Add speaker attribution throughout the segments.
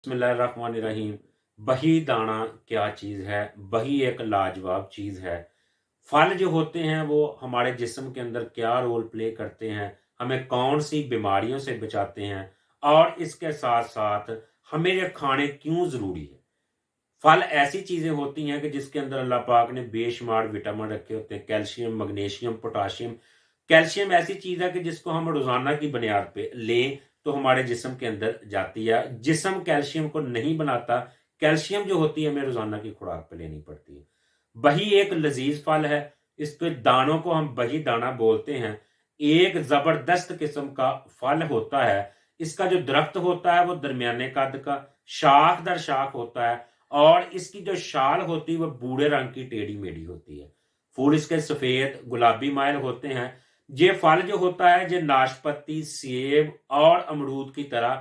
Speaker 1: बिस्मिल्लाहिर्रहमानिर्रहीम। बही दाना क्या चीज़ है? बही एक लाजवाब चीज़ है। फल जो होते हैं वो हमारे जिस्म के अंदर क्या रोल प्ले करते हैं, हमें कौन सी बीमारियों से बचाते हैं और इसके साथ साथ हमें ये खाने क्यों ज़रूरी है। फल ऐसी चीज़ें होती हैं कि जिसके अंदर अल्लाह पाक ने बेशुमार विटामिन रखे होते हैं, कैल्शियम, मैग्नीशियम, पोटाशियम। कैल्शियम ऐसी चीज़ है कि जिसको हम रोज़ाना की बुनियाद पे लें तो हमारे जिस्म के अंदर जाती है। जिस्म कैल्शियम को नहीं बनाता, कैल्शियम जो होती है हमें रोज़ाना की खुराक पे लेनी पड़ती है। बही एक लजीज फल है, इसके दानों को हम बही दाना बोलते हैं। एक ज़बरदस्त किस्म का फल होता है। इसका जो दरख्त होता है वो दरमियाने कद का, शाख दर शाख होता है और इसकी जो शाल होती है वो बूढ़े रंग की टेढ़ी मेढ़ी होती है। फूल इसके सफेद गुलाबी माइल होते हैं। ये फल जो होता है ये नाशपाती, सेब और अमरूद की तरह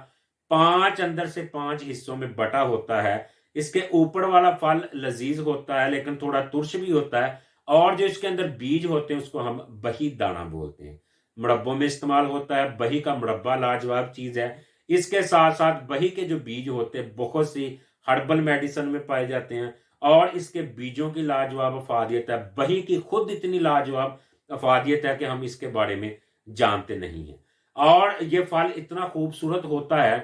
Speaker 1: पांच अंदर से पांच हिस्सों में बटा होता है। इसके ऊपर वाला फल लजीज होता है लेकिन थोड़ा तुर्श भी होता है और जो इसके अंदर बीज होते हैं उसको हम बही दाना बोलते हैं। मुरब्बों में इस्तेमाल होता है। बही का मुरब्बा लाजवाब चीज है। इसके साथ साथ बही के जो बीज होते हैं बहुत सी हर्बल मेडिसिन में पाए जाते हैं और इसके बीजों की लाजवाब अफादियत है। बही की खुद इतनी लाजवाब अफादियत है कि हम इसके बारे में जानते नहीं हैं। और ये फल इतना खूबसूरत होता है,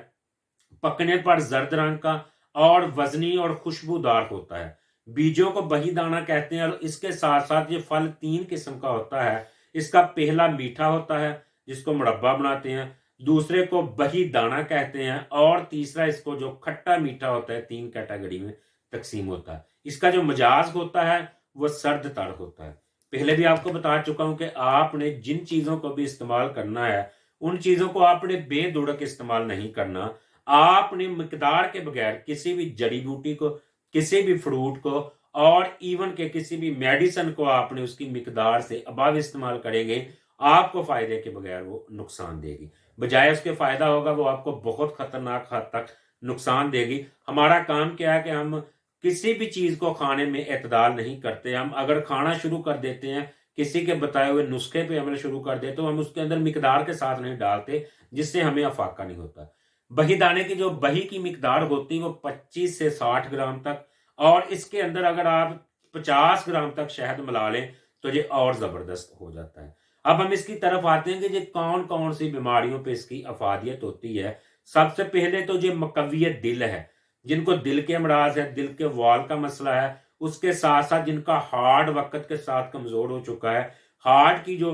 Speaker 1: पकने पर जर्द रंग का और वजनी और खुशबूदार होता है। बीजों को बही दाना कहते हैं और इसके साथ साथ ये फल तीन किस्म का होता है। इसका पहला मीठा होता है जिसको मुरब्बा बनाते हैं, दूसरे को बही दाना कहते हैं और तीसरा इसको जो खट्टा मीठा होता है, तीन कैटेगरी में तकसीम होता है। इसका जो मिजाज होता है वो सर्द तर होता है। पहले भी आपको बता चुका हूं कि आपने जिन चीजों को भी इस्तेमाल करना है उन चीजों को आपने बेधुड़क इस्तेमाल नहीं करना। आपने मिकदार के बगैर किसी भी जड़ी बूटी को, किसी भी फ्रूट को और इवन के किसी भी मेडिसिन को आपने उसकी मिकदार से अबाव इस्तेमाल करेंगे, आपको फायदे के बगैर वो नुकसान देगी। बजाय उसके फायदा होगा वो आपको बहुत खतरनाक हद तक नुकसान देगी। हमारा काम क्या है कि हम किसी भी चीज को खाने में एतदाल नहीं करते। हम अगर खाना शुरू कर देते हैं, किसी के बताए हुए नुस्खे पे अमल शुरू कर दे तो हम उसके अंदर मिकदार के साथ नहीं डालते, जिससे हमें अफाका नहीं होता। बही दाने की जो बही की मिकदार होती है वो 25 से 60 ग्राम तक, और इसके अंदर अगर आप 50 ग्राम तक शहद मिला लें तो ये और जबरदस्त हो जाता है। अब हम इसकी तरफ आते हैं कि ये कौन कौन सी बीमारियों पे इसकी अफादियत होती है। सबसे पहले तो ये मकवियत दिल है, जिनको दिल के अमराज है, दिल के वाल का मसला है, उसके साथ साथ जिनका हार्ट वक्त के साथ कमजोर हो चुका है, हार्ट की जो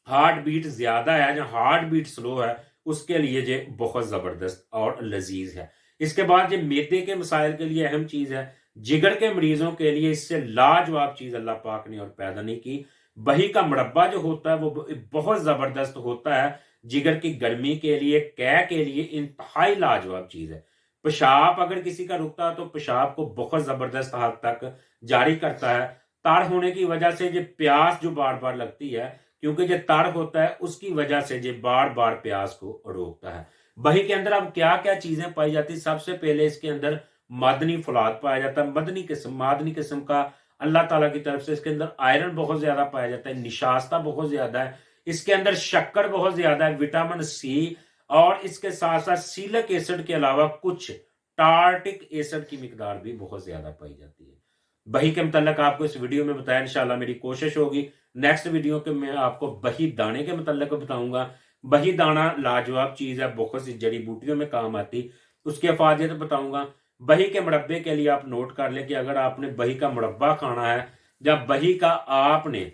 Speaker 1: हार्ट बीट ज्यादा है या हार्ट बीट स्लो है, उसके लिए ये बहुत जबरदस्त और लजीज है। इसके बाद ये मैदे के मसाइल के लिए अहम चीज है। जिगर के मरीजों के लिए इससे लाजवाब चीज अल्लाह पाक ने और पैदा नहीं की। बही का मुरब्बा जो होता है वो बहुत जबरदस्त होता है। जिगर की गर्मी के लिए, कै के लिए इंतहाई लाजवाब चीज है। पेशाब अगर किसी का रुकता है तो पेशाब को बहुत जबरदस्त हद तक जारी करता है। ताड़ होने की वजह से ये प्यास जो बार बार लगती है, क्योंकि जो ताड़ होता है उसकी वजह से ये बार बार प्यास को रोकता है। बही के अंदर अब क्या क्या चीजें पाई जाती, सबसे पहले इसके अंदर मादनी फौलाद पाया जाता है। मादनी किस्म का अल्लाह ताला की तरफ से इसके अंदर आयरन बहुत ज्यादा पाया जाता है, निशास्ता बहुत ज्यादा है, इसके अंदर शक्कर बहुत ज्यादा है, विटामिन सी और इसके साथ साथ सीलिक एसिड के अलावा कुछ टार्टिक एसिड की मिकदार भी बहुत ज्यादा पाई जाती है। बही के मतलब आपको इस वीडियो में बताया, इंशाल्लाह मेरी कोशिश होगी नेक्स्ट वीडियो के मैं आपको बही दाने के मतलब बताऊंगा। बही दाना लाजवाब चीज है, बहुत सी जड़ी बूटियों में काम आती, उसकी अफादियत बताऊंगा। बही के मुरब्बे के लिए आप नोट कर लें कि अगर आपने बही का मुरब्बा खाना है, जब बही का आपने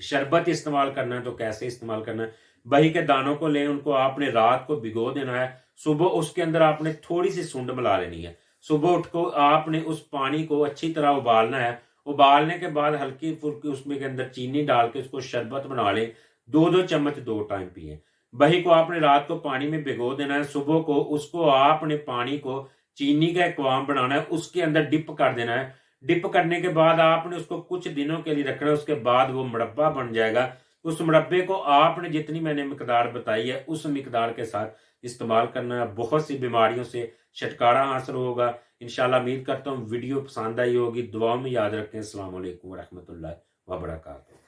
Speaker 1: शरबत इस्तेमाल करना है तो कैसे इस्तेमाल करना है। बही के दानों को लें, उनको आपने रात को भिगो देना है, सुबह उसके अंदर आपने थोड़ी सी सूंड मिला लेनी है। सुबह उठ को आपने उस पानी को अच्छी तरह उबालना है। उबालने के बाद हल्की फुल्की उसमें के अंदर चीनी डाल के उसको शरबत बना लें। 2-2 चम्मच 2 टाइम पिए। बही को आपने रात को पानी में भिगो देना है, सुबह को उसको आपने पानी को चीनी का अक्वाम बनाना है, उसके अंदर डिप कर देना है। डिप करने के बाद आपने उसको कुछ दिनों के लिए रखना है, उसके बाद वो मुरब्बा बन जाएगा। उस मुरब्बे को आपने जितनी मैंने मिकदार बताई है उस मिकदार के साथ इस्तेमाल करना है। बहुत सी बीमारियों से छुटकारा हासिल होगा। इंशाल्लाह उम्मीद करता हूँ वीडियो पसंद आई होगी। दुआओं में याद रखें। अस्सलाम वालेकुम व रहमतुल्लाहि व बरकातहू।